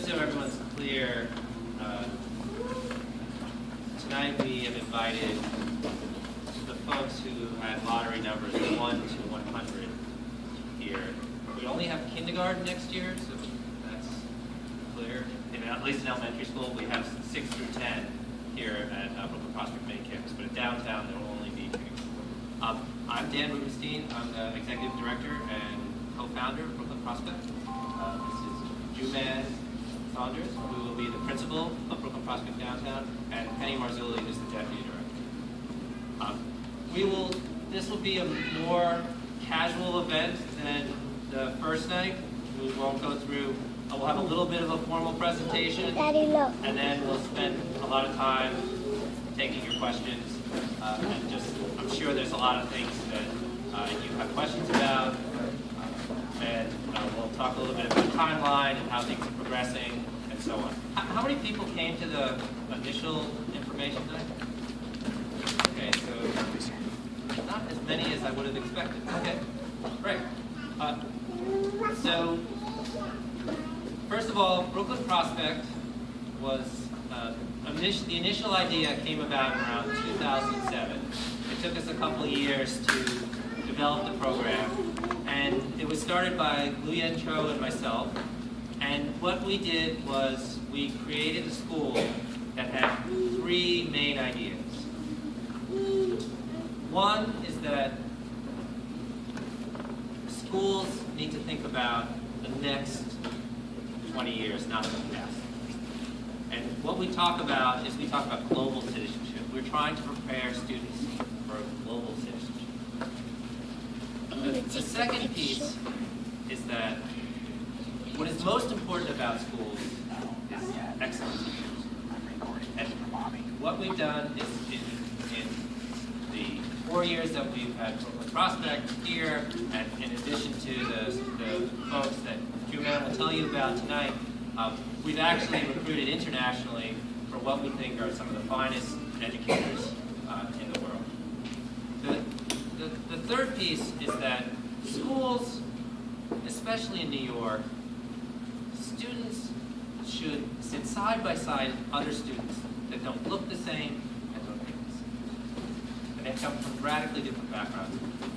just so everyone's clear, tonight we have invited the folks who had lottery numbers 1 to 100 here. We only have kindergarten next year, so that's clear. At least in elementary school, we have 6 through 10 here at Brooklyn Prospect Main Campus, but at downtown there will only be kindergarten. I'm Dan Rubenstein. I'm the executive director and co-founder of Brooklyn Prospect. This is Juman Saunders, who will be the principal of Brooklyn Prospect Downtown, and Penny Marzulli is the deputy director. This will be a more casual event than the first night. We won't go through. We'll have a little bit of a formal presentation, Daddy, look. and then we'll spend a lot of time taking your questions. And I'm sure there's a lot of things that you have questions about, and we'll talk a little bit about the timeline and how things are progressing, and so on. How many people came to the initial information night? Okay, so not as many as I would have expected. Okay, great. So, first of all, Brooklyn Prospect was, the initial idea came about around 2007. It took us a couple of years to develop the program, and it was started by Luyen Cho and myself. And what we did was we created a school that had 3 main ideas. One is that schools need to think about the next 20 years, not the past. And what we talk about is we talk about global citizenship. We're trying to prepare students for global citizenship. The second piece is that what is most important about schools is excellent teachers. And what we've done is in the 4 years that we've had Brooklyn Prospect here, and in addition to the folks that Juman will tell you about tonight, we've actually recruited internationally for what we think are some of the finest educators in the world. The third piece is that schools, especially in New York, students should sit side by side with other students that don't look the same and don't think the same. And they come from radically different backgrounds.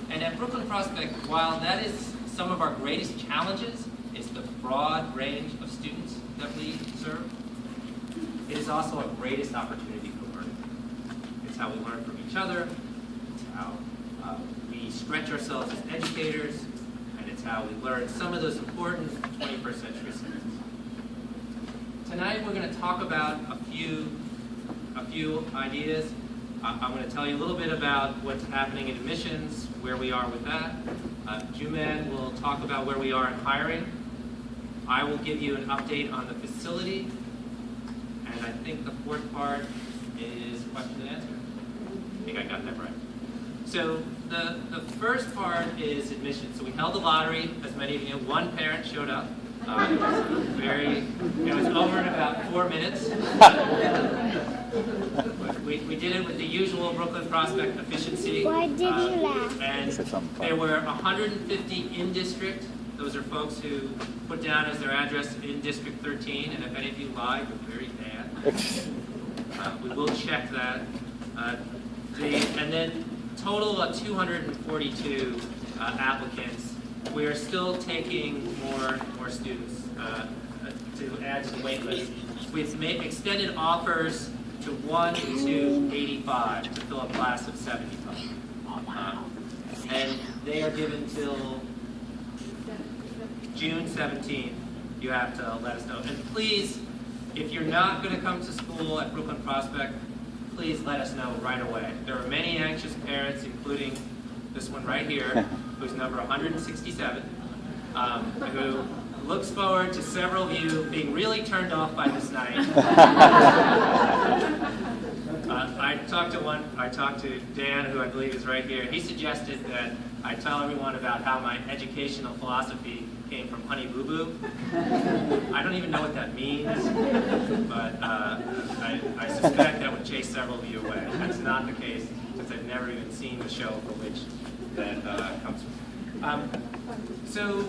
And at Brooklyn Prospect, while that is some of our greatest challenges, is the broad range of students that we serve, it is also our greatest opportunity for learning. It's how we learn from each other, it's how we stretch ourselves as educators, and it's how we learn some of those important 21st century skills. Tonight we're going to talk about a few ideas. I'm going to tell you a little bit about what's happening in admissions, where we are with that. Juman will talk about where we are in hiring. I will give you an update on the facility. And I think the fourth part is question and answer. I think I got that right. So the first part is admissions. So we held the lottery, as many of you know. One parent showed up. It was over in about 4 minutes. We did it with the usual Brooklyn Prospect efficiency. Why did you laugh? And there were 150 in district. Those are folks who put down as their address in District 13, and if any of you lied, you're very bad. We will check that. And then total of 242 applicants. We are still taking more students to add to the wait list. We've extended offers to 1 to 85 to fill a class of 75. And they are given till June 17th. You have to let us know. And please, if you're not going to come to school at Brooklyn Prospect, please let us know right away. There are many anxious parents, including this one right here, who's number 167, who looks forward to several of you being really turned off by this night. I talked to Dan, who I believe is right here. He suggested that I tell everyone about how my educational philosophy came from Honey Boo Boo. I don't even know what that means, but I suspect that would chase several of you away. That's not the case, since I've never even seen the show for which that comes from. So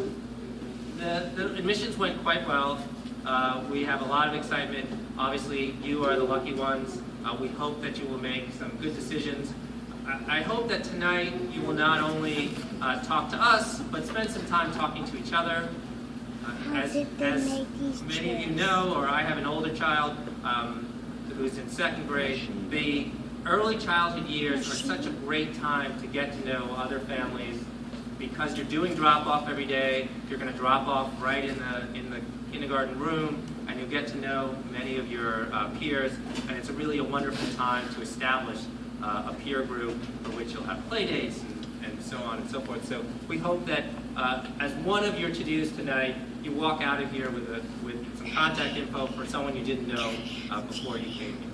the admissions went quite well. We have a lot of excitement. Obviously, you are the lucky ones. We hope that you will make some good decisions. I hope that tonight you will not only talk to us, but spend some time talking to each other. As many of you know, or I have an older child who's in 2nd grade, the early childhood years are such a great time to get to know other families because you're doing drop-off every day. You're going to drop off right in the kindergarten room, and you'll get to know many of your peers, and it's really a wonderful time to establish a peer group for which you'll have play dates and so on and so forth. So we hope that as one of your to-dos tonight, you walk out of here with some contact info for someone you didn't know before you came here.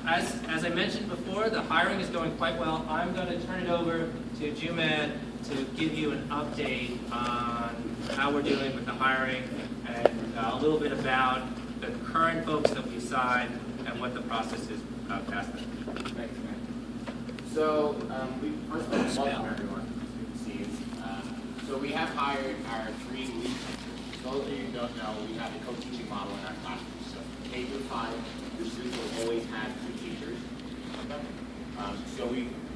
As I mentioned before, the hiring is going quite well. I'm going to turn it over to Juman to give you an update on how we're doing with the hiring and a little bit about the current folks that we've signed and what the process is past them. Thanks, man. So, first of all, welcome everyone. It's good to see you. So we have hired our 3 lead teachers. For those of you who don't know, we have a co-teaching model in our classroom. So K through 5, the students will always have 2 teachers.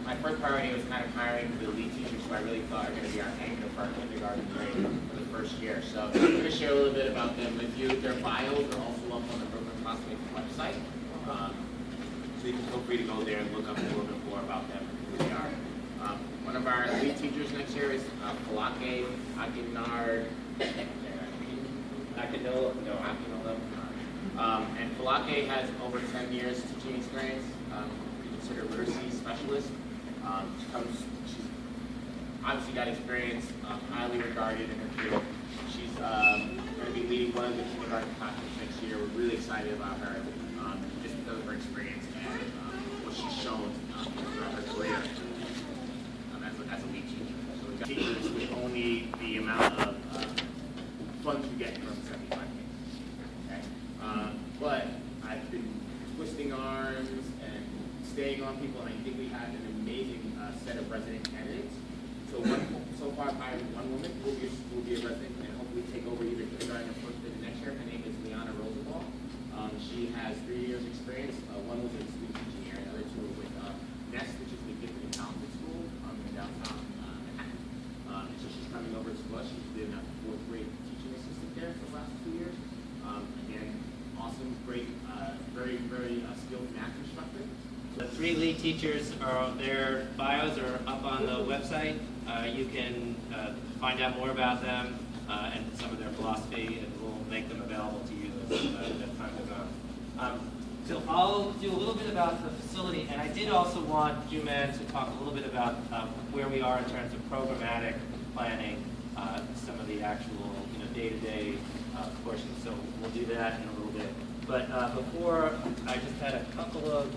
My first priority was kind of hiring the lead teachers who I really thought are going to be our anchor for our kindergarten grade for the first year. So I'm going to share a little bit about them with you. Their bios are also up on the Brooklyn Classmates website. So you can feel free to go there and look up a little bit more about them and who they are. One of our lead teachers next year is Falake Akinard. And Falake has over 10 years teaching experience. We consider a literacy specialist. She's obviously got experience, highly regarded in her field. She's going to be leading one of the kindergarten classes next year. We're really excited about her, just because of her experience and what she's shown throughout her career as a lead teacher. So we've got teachers with only the amount of funds we get from 75 kids. Okay? But I've been twisting arms and staying on people, and I think we have an amazing set of resident candidates. So far I've hired one woman who will be a resident and hopefully take over either kindergarten or first grade next year. Her name is Liana Rosenthal. She has 3 years experience. One was in the student teaching area, the other 2 were with Nest, which is the gifted and talented school in downtown Manhattan. And so she's coming over to us. She's been a 4th grade teaching assistant there for the last 2 years. Again, awesome, great, very, very skilled math instructor. The 3 lead teachers, their bios are up on the website. You can find out more about them and some of their philosophy, and we'll make them available to you as time goes on. So I'll do a little bit about the facility, and I did also want Juman to talk a little bit about where we are in terms of programmatic planning, some of the actual day-to-day portions. So we'll do that in a little bit. But before, I just had a couple of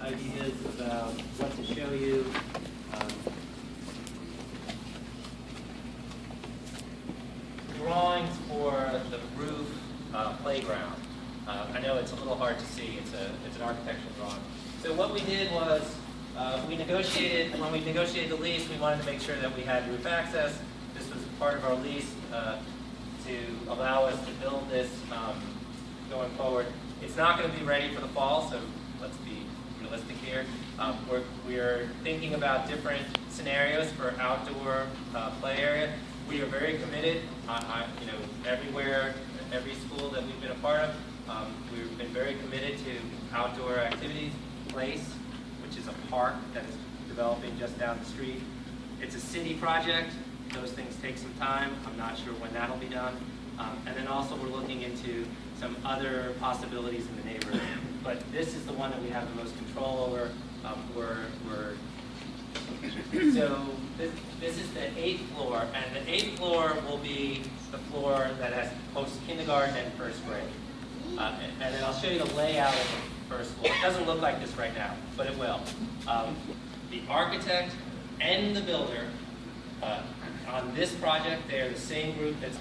ideas about what to show you. Drawings for the roof playground. I know it's a little hard to see. It's an architectural drawing. So what we did was when we negotiated the lease, we wanted to make sure that we had roof access. This was part of our lease to allow us to build this going forward. It's not going to be ready for the fall, so let's be realistic here. We're thinking about different scenarios for outdoor play area. We are very committed. Everywhere, every school that we've been a part of, we've been very committed to outdoor activities. Place, which is a park that is developing just down the street. It's a city project. Those things take some time. I'm not sure when that'll be done. And then also we're looking into some other possibilities in the neighborhood. But this is the one that we have the most control over. So this is the 8th floor, and the 8th floor will be the floor that has post-kindergarten and first grade. And then I'll show you the layout of the first floor. It doesn't look like this right now, but it will. The architect and the builder on this project, they're the same group that's,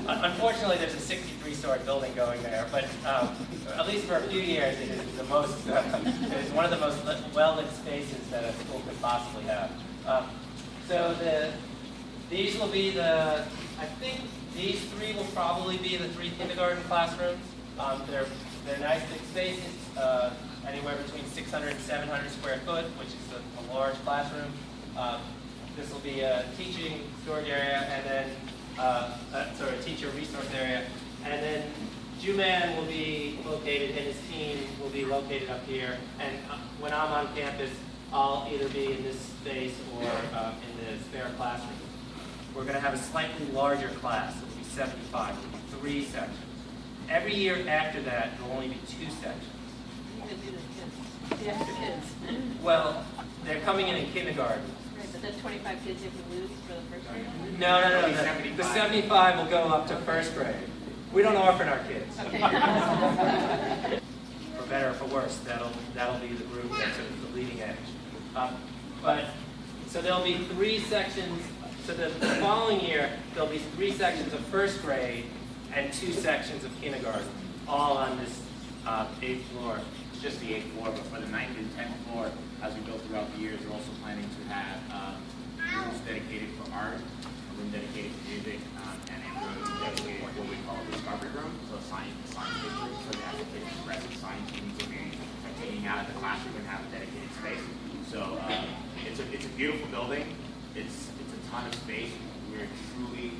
unfortunately there's a 63-story building going there, but at least for a few years it is the most, it is one of the most well-lit spaces that a school could possibly have. So These will be the, I think these three will probably be the 3 kindergarten classrooms. They're nice big spaces, anywhere between 600 and 700 square foot, which is a large classroom. This will be a teaching storage area, and then, a teacher resource area. And then Juman will be located, and his team will be located up here. And when I'm on campus, I'll either be in this space or in the spare classroom. We're going to have a slightly larger class. It will be 75. It will be 3 sections. Every year after that, there will only be 2 sections. Yeah, kids. Well, they're coming in kindergarten. Right, but that's 25 kids if you lose for the first grade? No. The 75 will go up to first grade. We don't orphan our kids. Okay. For better or for worse, that'll be the group that's at the leading edge. So there'll be 3 sections. So the following year, there'll be 3 sections of first grade and 2 sections of kindergarten, all on this 8th floor. It's just the 8th floor, but for the 9th and 10th floor, as we go throughout the years, we're also planning to have rooms dedicated for art, a room dedicated to music, and a room dedicated for what we call the discovery room, so science history, so that the kids progressive science students will be taking out of the classroom and have a dedicated space. So it's a beautiful building. It's a ton of space. We're truly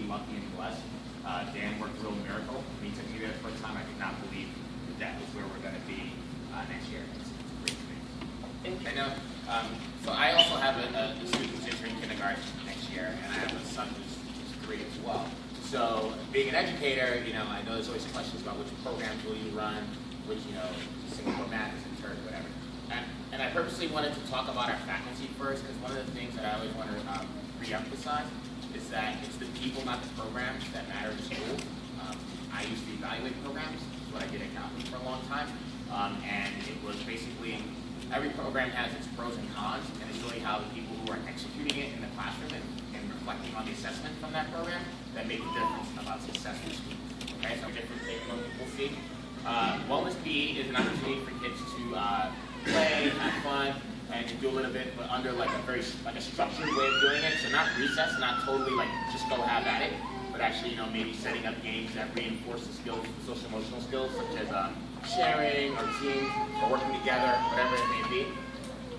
lucky and blessed. Dan worked a real miracle. When he took me there the first time, I could not believe that was where we're going to be next year. It's great space. I know. So I also have a student who's entering kindergarten next year, and I have a son who's 3 as well. So being an educator, I know there's always questions about which programs will you run, which, Singapore Math is in Turk, whatever. And I purposely wanted to talk about our faculty first, because one of the things that I always want to re-emphasize is that it's the people, not the programs, that matter to school. I used to evaluate programs, which is what I did at Calvin for a long time, and it was basically every program has its pros and cons, and it's really how the people who are executing it in the classroom and reflecting on the assessment from that program that make a difference about success in school. Okay, so different things we'll see. Wellness PE is an opportunity for kids to play, have fun, and do a little bit, but under like a structured way of doing it. So not recess, not totally like just go have at it, but actually, maybe setting up games that reinforce the skills, social emotional skills, such as sharing or team or working together, whatever it may be.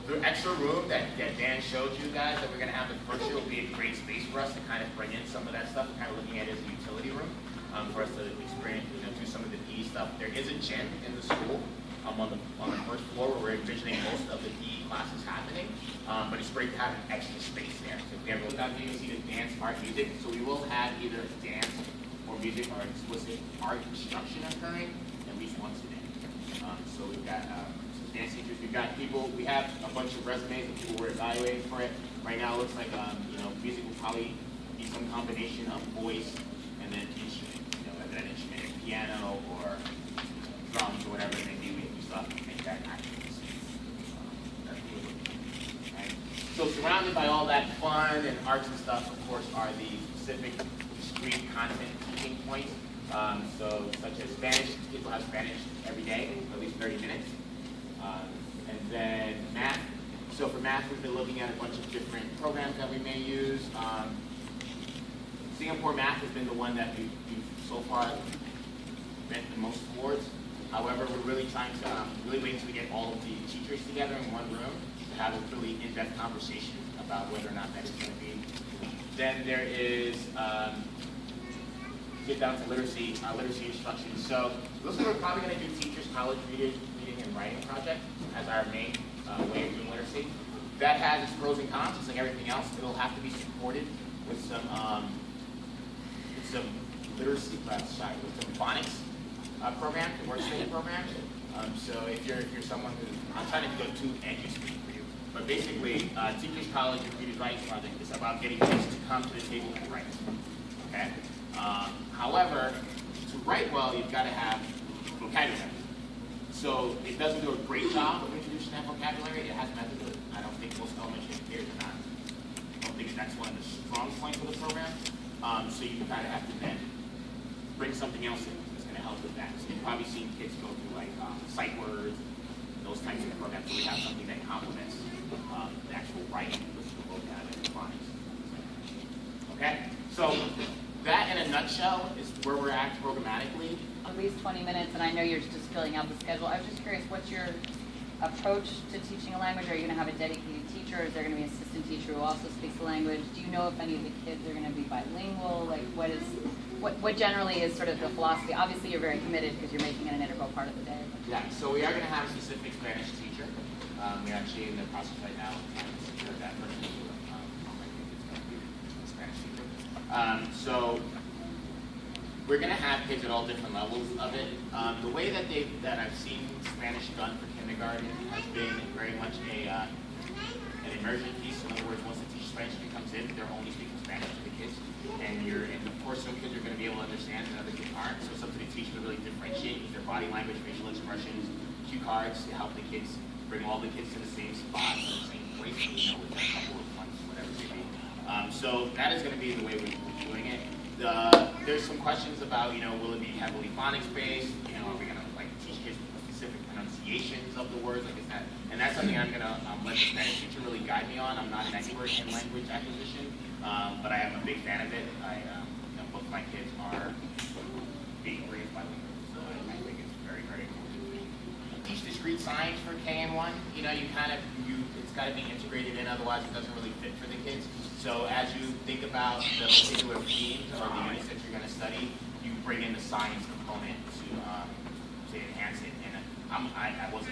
The extra room that Dan showed you guys that we're going to have the first year will be a great space for us to kind of bring in some of that stuff. We're kind of looking at it as a utility room for us to experience, do some of the PE stuff. There is a gym in the school on the first floor where we're envisioning most of the PE classes happening, but it's great to have an extra space there. So if we ever look out there, you'll see the dance, art, music. So we will have either dance or music or explicit art instruction occurring at least once a day. So we've got dance teachers, we've got people, we have a bunch of resumes of people we're evaluating for it. Right now it looks like music will probably be some combination of voice and then instrument, whether that instrument is piano or drums or whatever it may be. We still have to make that happen. So surrounded by all that fun and arts and stuff, of course, are the specific discrete content teaching points. So such as Spanish, people have Spanish every day, at least 30 minutes. And then math. So for math, we've been looking at a bunch of different programs that we may use. Singapore Math has been the one that we've so far bent the most towards. However, we're really trying to really wait until we get all of the teachers together in one room to have a really in-depth conversation about whether or not that is going to be. Then there is get down to literacy instruction. So looks like we're probably going to do Teachers College reading and writing project as our main way of doing literacy. That has its pros and cons, just like everything else. It'll have to be supported with some literacy, with some phonics programs and word study programs. So if you're someone who, I'm trying to go too edu-speak for you, but basically, Teachers College and Read and Write project is about getting kids to come to the table and write. Okay. However, to write well, you've got to have vocabulary. So it doesn't do a great job of introducing that vocabulary. It has method to it. I don't think most elementary educators are not. I don't think that's one of the strong points of the program. So you kind of have to then bring something else in that's going to help with that. So you've probably seen kids go through like sight words, those types of programs. So we have something that complements the actual writing with the vocabulary and phonics. interact programmatically. At least 20 minutes, and I know you're just filling out the schedule. I was just curious, what's your approach to teaching a language? Are you going to have a dedicated teacher? Is there going to be an assistant teacher who also speaks the language? Do you know if any of the kids are going to be bilingual? Like, what generally is sort of the philosophy? Obviously, you're very committed because you're making it an integral part of the day. Yeah, so we are going to have a specific Spanish teacher. We're actually in the process right now of trying to secure that person. I think it's going to be a Spanish teacher. So we're going to have kids at all different levels of it. The way that I've seen Spanish done for kindergarten has been very much an immersion piece. In other words, once the teacher Spanish teacher comes in, they're only speaking Spanish to the kids, and of course some kids are going to be able to understand and other kids aren't. So it's up to the teacher to really differentiate with their body language, facial expressions, cue cards to help the kids bring all the kids to the same spot or the same place, with a couple of months, whatever it may be. So that is going to be the way we're doing it. There's some questions about, will it be heavily phonics based? Are we going to teach kids specific pronunciations of the words? And that's something I'm going to let the Spanish teacher really guide me on. I'm not an expert in language acquisition, but I am a big fan of it. Both my kids are being raised bilingual, so I think it's very, very cool. Teach discrete science for K and 1. It's got to be integrated in, otherwise it doesn't really fit for the kids. So as you think about the particular themes or the units that you're going to study, you bring in the science component to enhance it. And I was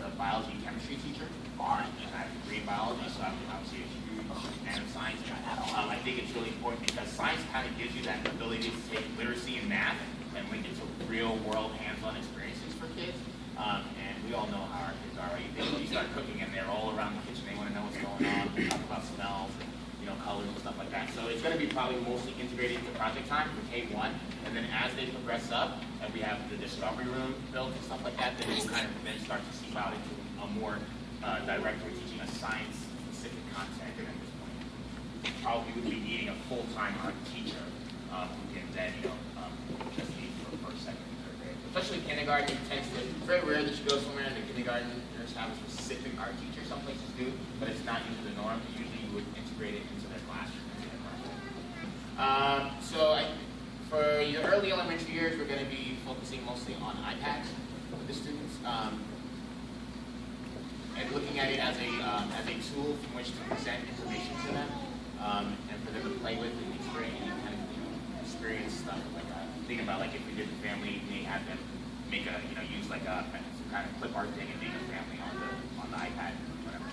a biology and chemistry teacher, and I have a degree in biology, so I'm obviously a huge fan of science. I think it's really important because science kind of gives you that ability to take literacy and math and link it to real-world hands-on experiences for kids. And we all know how our kids are, right? You start cooking and they're all around the kitchen. They want to know what's going on. They talk about smells and colors and stuff like that. So it's going to be probably mostly integrated into project time for K1. And then as they progress up and we have the discovery room built and stuff like that, then we'll kind of then start to seep out into a more direct, we're teaching a science-specific content. And at this point, probably would be needing a full-time art teacher who can then, just teach for first, second, and third grade. Especially kindergarten, it's very rare that you go somewhere in the kindergarten there's have a specific art teacher. Some places do, but it's not usually the norm. Usually you would integrate it into their classroom. For your early elementary years, we're going to be focusing mostly on iPads with the students, and looking at it as a tool from which to present information to them, and for them to play with and experience stuff like that. Think about if we did the family, we may have them make use some kind of clip art thing and make a family on the iPad or whatever.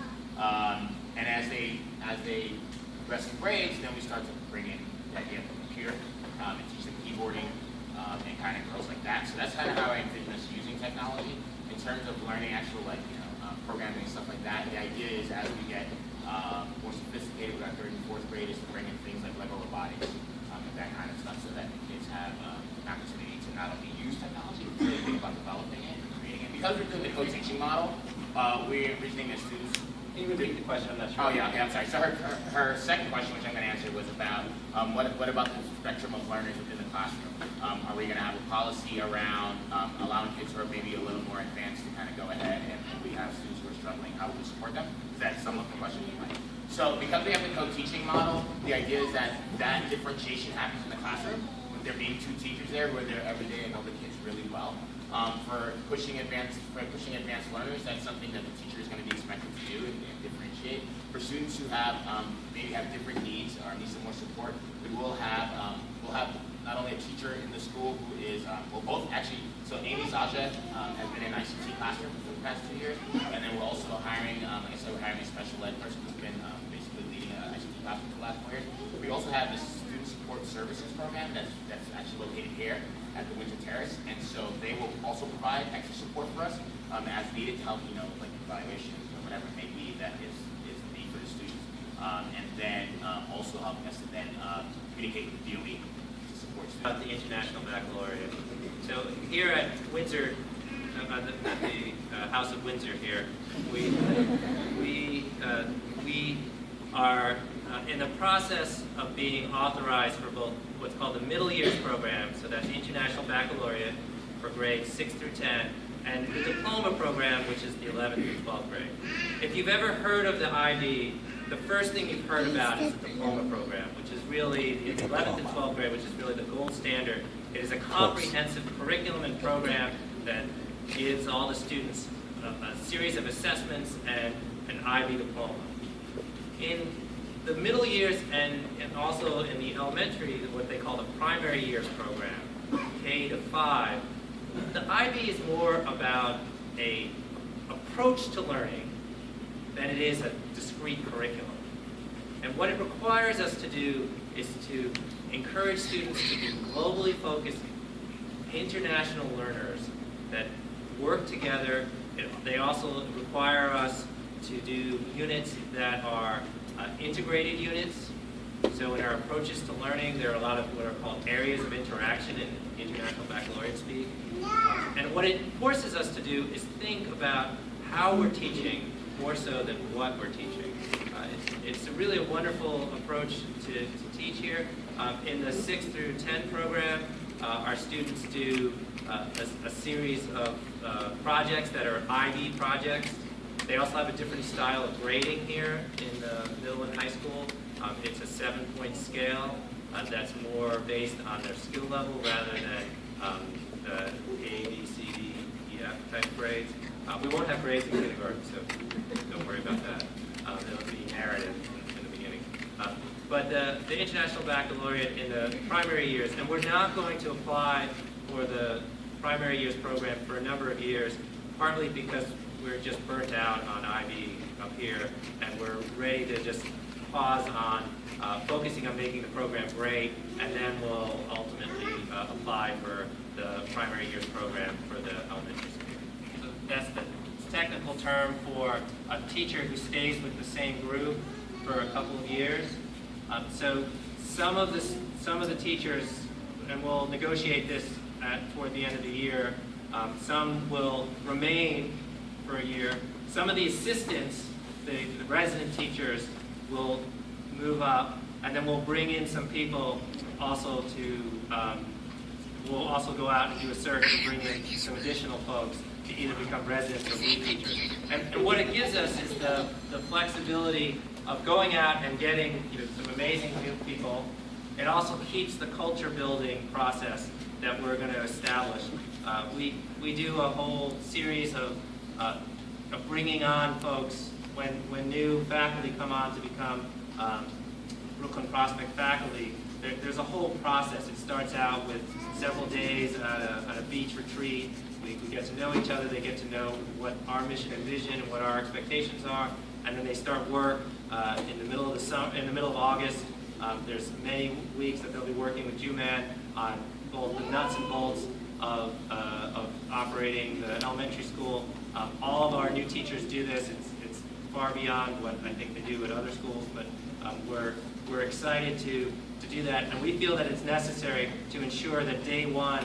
And as they progress in grades, then we start to bring in the idea of the computer and teach them keyboarding and kind of girls like that. So that's kind of how I envision us using technology in terms of learning actual programming and stuff like that. The idea is as we get more sophisticated with our third and fourth grade is to bring in things like Lego robotics and that kind of stuff so that the kids have an opportunity to not only use technology, but really think about developing it and creating it. Because we're doing the co-teaching model, we're envisioning the students. Can you repeat the question? I'm not sure. Oh yeah, okay, I'm sorry. So her second question, which I'm going to answer, was about what about the spectrum of learners within the classroom? Are we going to have a policy around allowing kids who are maybe a little more advanced to kind of go ahead, and if we have students who are struggling, how would we support them? Is that some of the question you might? So because we have the co-teaching model, the idea is that differentiation happens in the classroom, with there being two teachers there who are there every day and know the kids really well. For pushing advanced learners, that's something that the teacher is going to be expected to do and differentiate. For students who have maybe have different needs or need some more support, we'll have not only a teacher in the school who is both actually. So Amy Saja has been in ICT classroom for the past 2 years, and then we're also hiring, like I said, we're hiring a special ed person who's been basically leading an ICT classroom for the last 4 years. We also have this student support services program that's actually located here at the Winter Terrace, and so they will also provide extra support for us as needed to help, like evaluations or whatever it may be that is the need for the students, and then also helping us to then communicate with the DOE to support students. About the International Baccalaureate. So here at Windsor, at the House of Windsor here, we are in the process of being authorized for both what's called the middle years program, so that's International Baccalaureate for grades 6 through 10, and the diploma program, which is the 11th through 12th grade. If you've ever heard of the IB, the first thing you've heard about is the diploma program, which is really, in the 11th and 12th grade, which is really the gold standard. It is a comprehensive curriculum and program that gives all the students a series of assessments and an IB diploma. In the middle years and also in the elementary, what they call the primary years program, K to 5, the IB is more about an approach to learning than it is a discrete curriculum. And what it requires us to do is to encourage students to be globally focused, international learners that work together. They also require us to do units that are integrated units. So in our approaches to learning, there are a lot of what are called areas of interaction in International Baccalaureate speak. And what it forces us to do is think about how we're teaching more so than what we're teaching. It's really a wonderful approach to teach here. In the 6 through 10 program, our students do a series of projects that are IB projects. They also have a different style of grading here in the middle and high school. It's a 7-point scale that's more based on their skill level rather than the A, B, C, D, E, F type grades. We won't have grades in kindergarten, so don't worry about that. It'll be narrative in the beginning. But the International Baccalaureate in the primary years, and we're not going to apply for the primary years program for a number of years, partly because we're just burnt out on IB up here, and we're ready to just pause on focusing on making the program great, and then we'll ultimately apply for the primary years program for the elementary school. So that's the technical term for a teacher who stays with the same group for a couple of years. So some of the teachers, and we'll negotiate this toward the end of the year, some will remain for a year. Some of the assistants, the resident teachers, will move up, and then we'll bring in some people also to, we'll also go out and do a search and bring in some additional folks to either become residents or lead teachers. And what it gives us is the flexibility of going out and getting some amazing new people. It also keeps the culture building process that we're going to establish. We do a whole series of bringing on folks when new faculty come on to become Brooklyn Prospect faculty. There's a whole process. It starts out with several days at a beach retreat. We get to know each other. They get to know what our mission and vision and what our expectations are, and then they start work in the middle of the summer, in the middle of August. There's many weeks that they'll be working with JUMAN on both the nuts and bolts of operating the elementary school. All of our new teachers do this. It's far beyond what I think they do at other schools, but we're excited to do that, and we feel that it's necessary to ensure that day one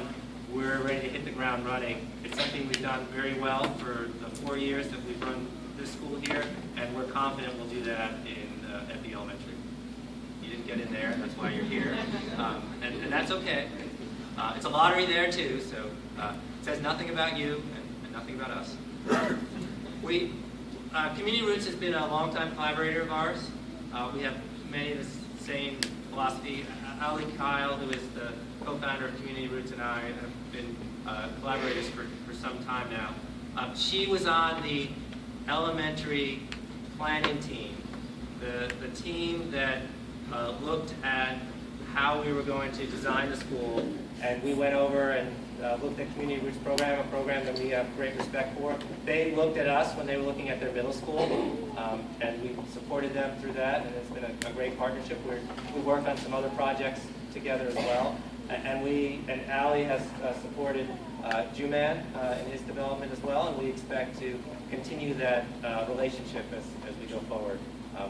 we're ready to hit the ground running. It's something we've done very well for the 4 years that we've run this school here, and we're confident we'll do that at the elementary. You didn't get in there, that's why you're here, and that's okay. It's a lottery there too, so it says nothing about you and nothing about us. Community Roots has been a longtime collaborator of ours. We have many of the same philosophy. Ali Kyle, who is the co-founder of Community Roots, and I have been collaborators for some time now. She was on the elementary planning team, the team that looked at how we were going to design the school, and we went over and looked at Community Roots program, a program that we have great respect for. They looked at us when they were looking at their middle school, and we supported them through that, and it's been a great partnership. We work on some other projects together as well, and Ali has supported JUMAN in his development as well, and we expect to continue that relationship as we go forward.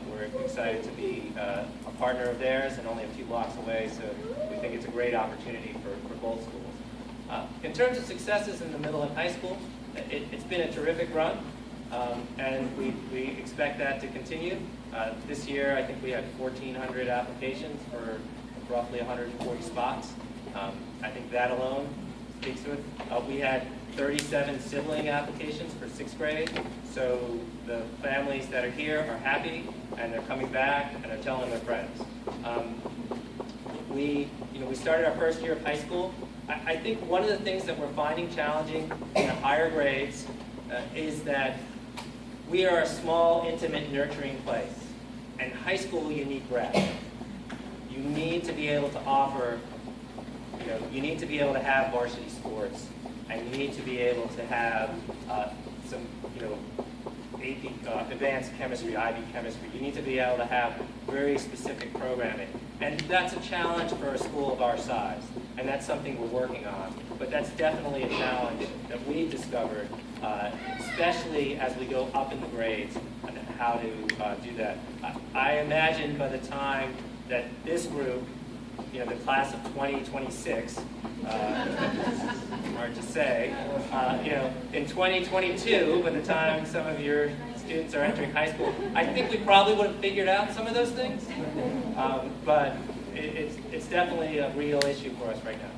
We're excited to be a partner of theirs and only a few blocks away, so we think it's a great opportunity for both schools. In terms of successes in the middle and high school, it's been a terrific run, and we expect that to continue. This year, I think we had 1,400 applications for roughly 140 spots. I think that alone speaks to it. We had 37 sibling applications for 6th grade, so the families that are here are happy, and they're coming back, and they're telling their friends. We started our first year of high school. I think one of the things that we're finding challenging in the higher grades is that we are a small, intimate, nurturing place. And high school, you need breadth. You need to be able to offer, you need to be able to have varsity sports, and you need to be able to have some, AP, advanced chemistry, IB chemistry. You need to be able to have very specific programming. And that's a challenge for a school of our size. And that's something we're working on. But that's definitely a challenge that we've discovered, especially as we go up in the grades, and how to do that. I imagine by the time that this group, the class of 2026, hard to say, in 2022, by the time some of your students are entering high school, I think we probably would have figured out some of those things. But it's definitely a real issue for us right now.